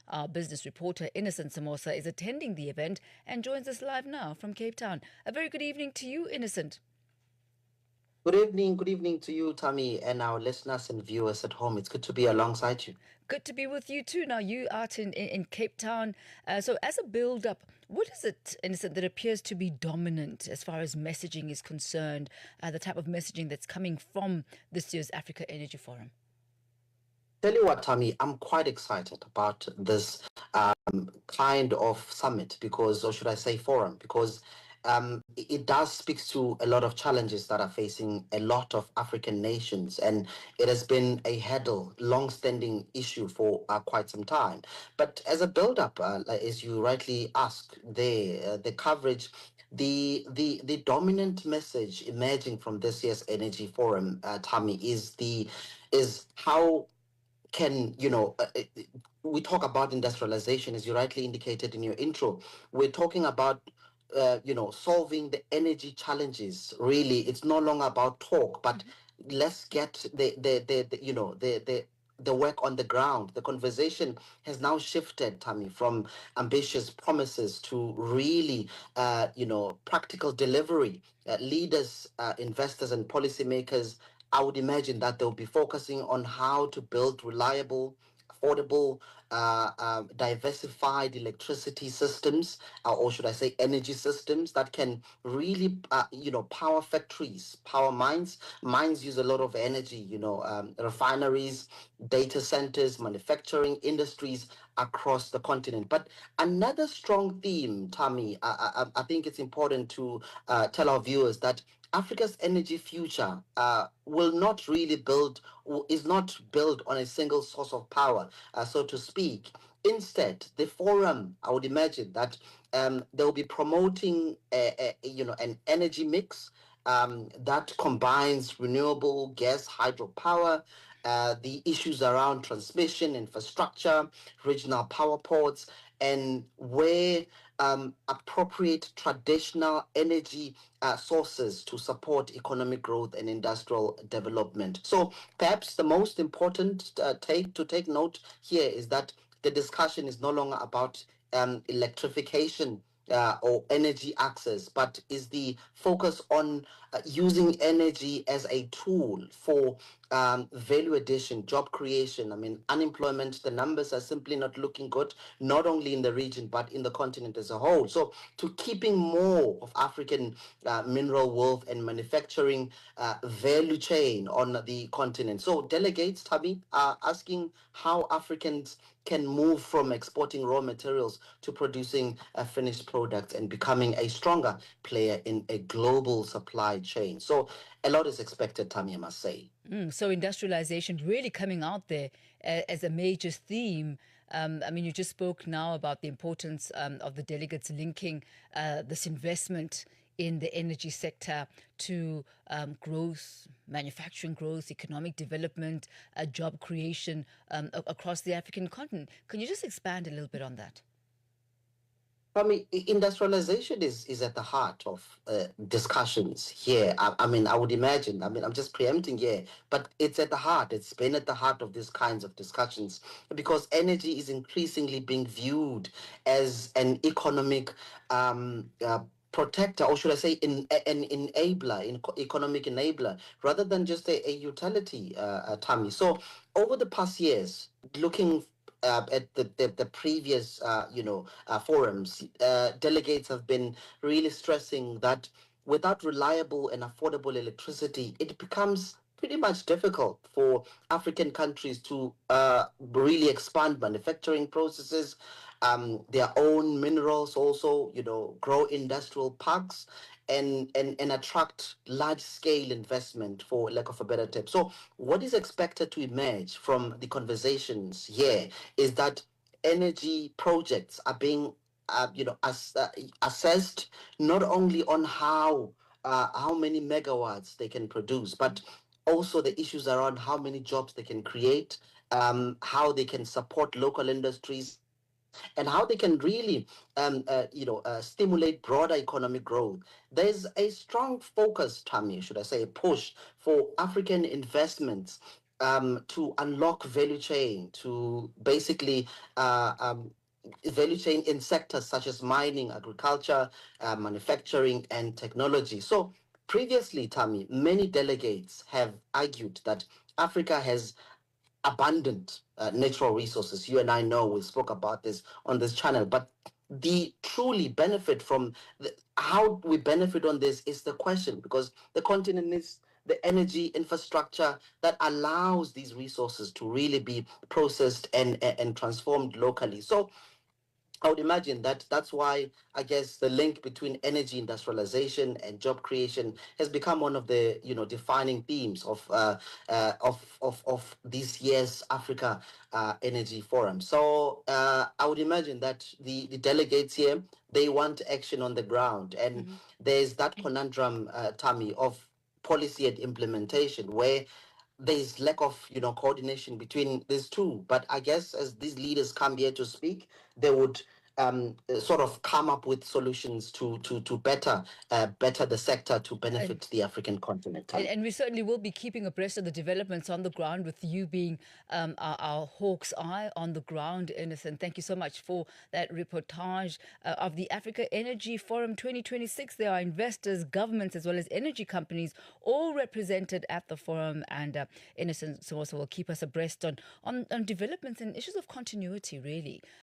Our business reporter, Innocent Semosa, is attending the event and joins us live now from Cape Town. A very good evening to you, Innocent. Good evening to you, Tammy, and our listeners and viewers at home. It's good to be alongside you. Good to be with you too. Now, you out in Cape Town. So, as a build up, what is it, Innocent, that appears to be dominant as far as messaging is concerned, the type of messaging that's coming from this year's Africa Energy Forum? Tell you what, Tammy, I'm quite excited about this kind of summit because, or should I say forum, because it does speak to a lot of challenges that are facing a lot of African nations, and it has been a hurdle, long-standing issue for quite some time. But as a build-up, as you rightly ask, the coverage. The dominant message emerging from this year's energy forum, Tammy, is how can we talk about industrialization, as you rightly indicated in your intro. We're talking about solving the energy challenges. Really, it's no longer about talk, but let's get the work on the ground. The conversation has now shifted, Tammy, from ambitious promises to really practical delivery. Leaders, investors, and policymakers, I would imagine that they'll be focusing on how to build reliable, affordable, diversified electricity systems, or should I say, energy systems that can really, power factories, power mines. Mines use a lot of energy. Refineries, data centers, manufacturing industries across the continent. But another strong theme, Tammy, I think it's important to tell our viewers that Africa's energy future will not really is not built on a single source of power, so to speak. Instead, the forum, I would imagine that they'll be promoting an energy mix that combines renewable gas, hydropower, the issues around transmission, infrastructure, regional power ports, and where appropriate traditional energy sources to support economic growth and industrial development. So perhaps the most important take note here is that the discussion is no longer about electrification or energy access, but is the focus on using energy as a tool for value addition, job creation. I mean, unemployment, the numbers are simply not looking good, not only in the region, but in the continent as a whole. So, to keeping more of African mineral wealth and manufacturing value chain on the continent. So, delegates, Tabi, are asking how Africans can move from exporting raw materials to producing finished products and becoming a stronger player in a global supply chain. So a lot is expected, Tammy, I must say. So industrialization really coming out there as a major theme. I mean, you just spoke now about the importance of the delegates linking this investment in the energy sector to growth, manufacturing growth, economic development, job creation across the African continent. Can you just expand a little bit on that? I mean, industrialization is at the heart of discussions here. I mean, I would imagine. I mean, I'm just preempting here, but it's at the heart. It's been at the heart of these kinds of discussions because energy is increasingly being viewed as an economic protector, or should I say, an enabler, economic enabler, rather than just a utility, Tammy. So, over the past years, looking at the previous forums, delegates have been really stressing that without reliable and affordable electricity, it becomes pretty much difficult for African countries to really expand manufacturing processes, their own minerals, also, grow industrial parks and attract large scale investment, for lack of a better term. So what is expected to emerge from the conversations here is that energy projects are being assessed not only on how many megawatts they can produce, but also the issues around how many jobs they can create, how they can support local industries, and how they can really stimulate broader economic growth. There's a strong focus, Tammy, should I say, a push for African investments to unlock value chain, to basically value chain in sectors such as mining, agriculture, manufacturing, and technology. So previously, Tammy, many delegates have argued that Africa has abundant natural resources. You and I know we spoke about this on this channel, but the truly benefit from how we benefit on this is the question, because the continent needs the energy infrastructure that allows these resources to really be processed and transformed locally. So I would imagine that that's why I guess the link between energy industrialization and job creation has become one of the defining themes of this year's Africa Energy Forum. So I would imagine that the delegates here, they want action on the ground, and there's that conundrum, Tammy, of policy and implementation where there's lack of coordination between these two. But I guess as these leaders come here to speak, they would sort of come up with solutions to better the sector to benefit the African continent. And we certainly will be keeping abreast of the developments on the ground, with you being our hawk's eye on the ground, Innocent. Thank you so much for that reportage of the Africa Energy Forum 2026. There are investors, governments, as well as energy companies all represented at the forum. And Innocent Semosa will keep us abreast on developments and issues of continuity, really.